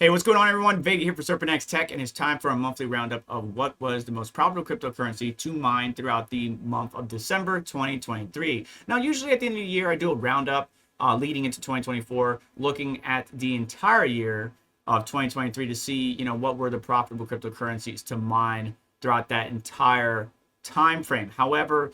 Hey, what's going on, everyone? Vega here for SerpentX Tech, and it's time for a monthly roundup of what was the most profitable cryptocurrency to mine throughout the month of December 2023. Now, usually at the end of the year, I do a roundup leading into 2024, looking at the entire year of 2023 to see, what were the profitable cryptocurrencies to mine throughout that entire time frame. However,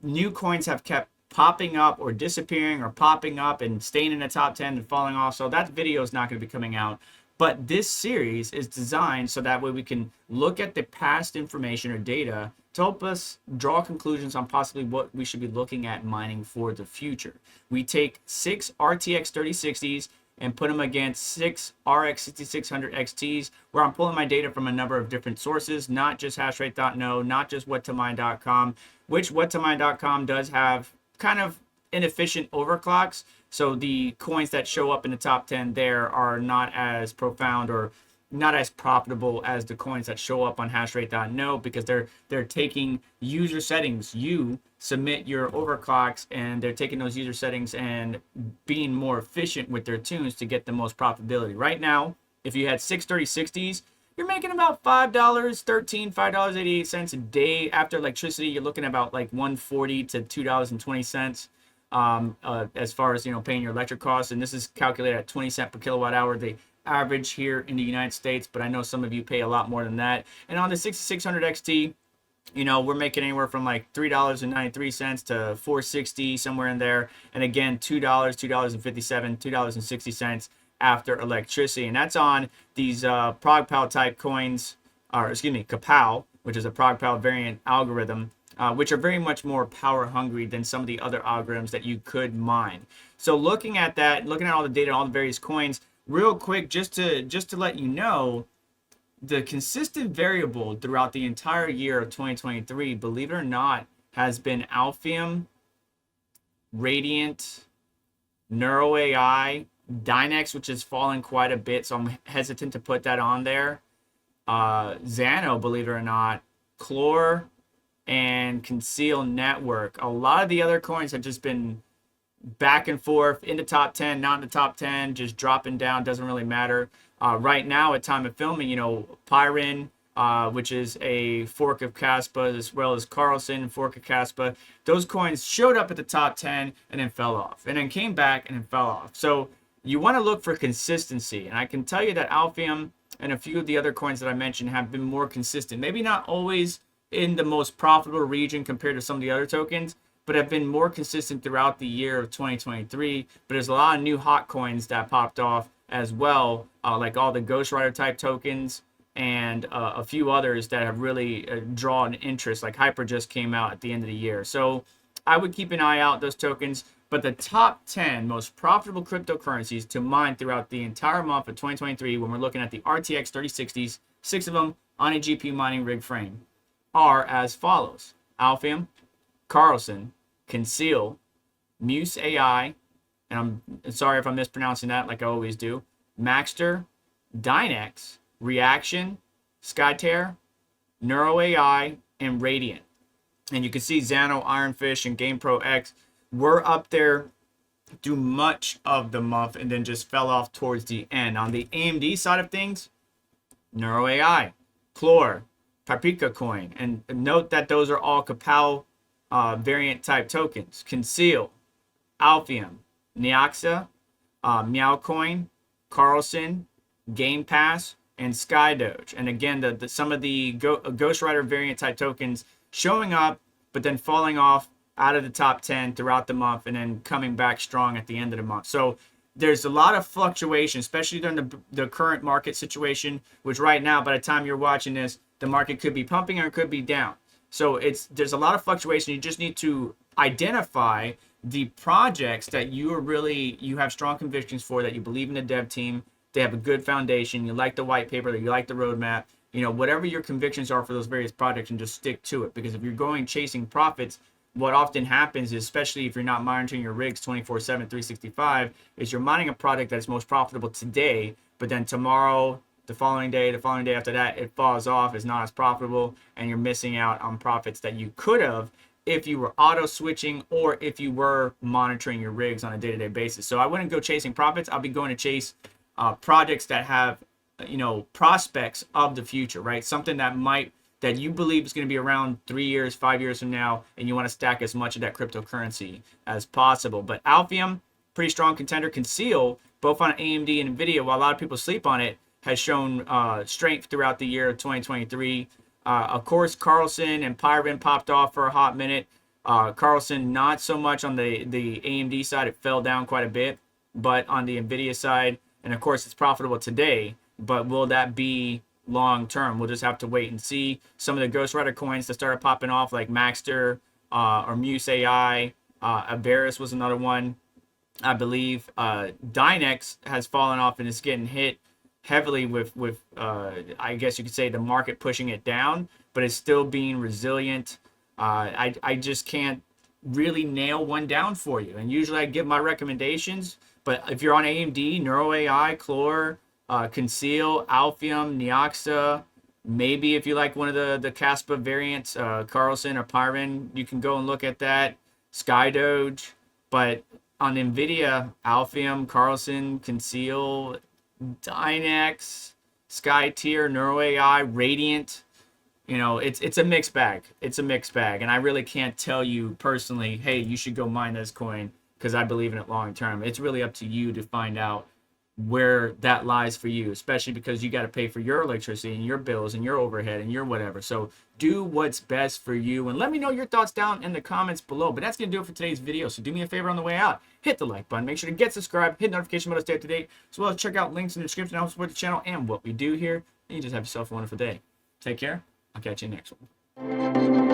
new coins have kept popping up or disappearing or popping up and staying in the top 10 and falling off. So that video is not going to be coming out. But this series is designed so that way we can look at the past information or data to help us draw conclusions on possibly what we should be looking at mining for the future. We take 6 RTX 3060s and put them against 6 RX 6600 XTs, where I'm pulling my data from a number of different sources, not just hashrate.no, not just whattomine.com, which whattomine.com does have kind of inefficient overclocks. So the coins that show up in the top 10 there are not as profound or not as profitable as the coins that show up on hashrate.no, because they're taking user settings. You submit your overclocks and they're taking those user settings and being more efficient with their tunes to get the most profitability. Right now, if you had 6 3060s, you're making about $5.88 a day. After electricity, you're looking at about like $1.40 to $2.20 as far as paying your electric costs. And this is calculated at 20 cents per kilowatt hour. The average here in the United States, but I know some of you pay a lot more than that. And on the 6600 XT, we're making anywhere from like $3.93 to $4.60, somewhere in there. And again, $2.57, $2.60 after electricity. And that's on these ProgPal type coins, or excuse me, Kapal, which is a ProgPal variant algorithm, which are very much more power hungry than some of the other algorithms that you could mine. So looking at that, looking at all the data, all the various coins, real quick, just to let you know, the consistent variable throughout the entire year of 2023, believe it or not, has been Alphium, Radiant, Neuro AI, Dynex, which has fallen quite a bit, so I'm hesitant to put that on there. Xano, believe it or not, Clore, and Conceal Network. A lot of the other coins have just been back and forth in the top 10, not in the top 10, just dropping down, doesn't really matter. Right now, at time of filming, Pyrin, which is a fork of Caspa, as well as Carlson, fork of Caspa, those coins showed up at the top 10 and then fell off, and then came back and then fell off. So you want to look for consistency, and I can tell you that Alphium and a few of the other coins that I mentioned have been more consistent. Maybe not always in the most profitable region compared to some of the other tokens, but have been more consistent throughout the year of 2023. But there's a lot of new hot coins that popped off as well, like all the Ghost Rider type tokens and a few others that have really drawn interest, like Hyper just came out at the end of the year. So I would keep an eye out those tokens. But the top 10 most profitable cryptocurrencies to mine throughout the entire month of 2023, when we're looking at the RTX 3060s, 6 of them on a GPU mining rig frame, are as follows: Alphium, Carlson, Conceal, Muse AI, and I'm sorry if I'm mispronouncing that like I always do, Maxter, Dynex, Reaction, Skytear, Neuro AI, and Radiant. And you can see Xano, Ironfish, and GamePro X were up there through much of the month and then just fell off towards the end. On the AMD side of things, Neuro AI, Clore, Paprika Coin, and note that those are all Kapal variant type tokens. Conceal, Alphium, Neoxa, Meowcoin, Carlson, Game Pass, and Skydoge. And again, some of the Ghost Rider variant type tokens showing up, but then falling off out of the top 10 throughout the month and then coming back strong at the end of the month. So there's a lot of fluctuation, especially during the current market situation, which right now, by the time you're watching this, the market could be pumping or it could be down. So there's a lot of fluctuation. You just need to identify the projects that you have strong convictions for, that you believe in the dev team, they have a good foundation, you like the white paper, you like the roadmap, whatever your convictions are for those various projects, and just stick to it. Because if you're going chasing profits, what often happens is, especially if you're not monitoring your rigs 24/7, 365, is you're mining a product that's most profitable today, but then tomorrow, the following day after that, it falls off, is not as profitable, and you're missing out on profits that you could have if you were auto switching or if you were monitoring your rigs on a day-to-day basis. So I wouldn't go chasing profits. I'll be going to chase projects that have prospects of the future, right? Something that you believe is going to be around 3 years, 5 years from now, and you want to stack as much of that cryptocurrency as possible. But Alphium, pretty strong contender. Conceal, both on AMD and Nvidia, while a lot of people sleep on it, has shown strength throughout the year of 2023. Of course, Carlson and Pyrovin popped off for a hot minute. Carlson, not so much on the AMD side. It fell down quite a bit. But on the Nvidia side, and of course, it's profitable today. But will that be long term? We'll just have to wait and see. Some of the Ghostwriter coins that started popping off, like Maxter or Muse AI, Avaris was another one, I believe. Dynex has fallen off and is getting hit heavily with I guess you could say the market pushing it down, but it's still being resilient. I just can't really nail one down for you. And usually I give my recommendations, but if you're on AMD, NeuroAI, Clore, Conceal, Alphium, Neoxa, maybe if you like one of the Caspa variants, Carlson or Pyron, you can go and look at that. Skydoge, but on Nvidia, Alphium, Carlson, Conceal, Dynex, SkyTier, NeuroAI, Radiant. It's a mixed bag. It's a mixed bag, and I really can't tell you personally, hey, you should go mine this coin because I believe in it long term. It's really up to you to find out where that lies for you, especially because you got to pay for your electricity and your bills and your overhead and your whatever. So do what's best for you, and let me know your thoughts down in the comments below. But that's going to do it for today's video. So do me a favor on the way out. Hit the like button. Make sure to get subscribed. Hit the notification bell to stay up to date. As well as check out links in the description to help support the channel and what we do here. And you just have yourself a wonderful day. Take care. I'll catch you next one.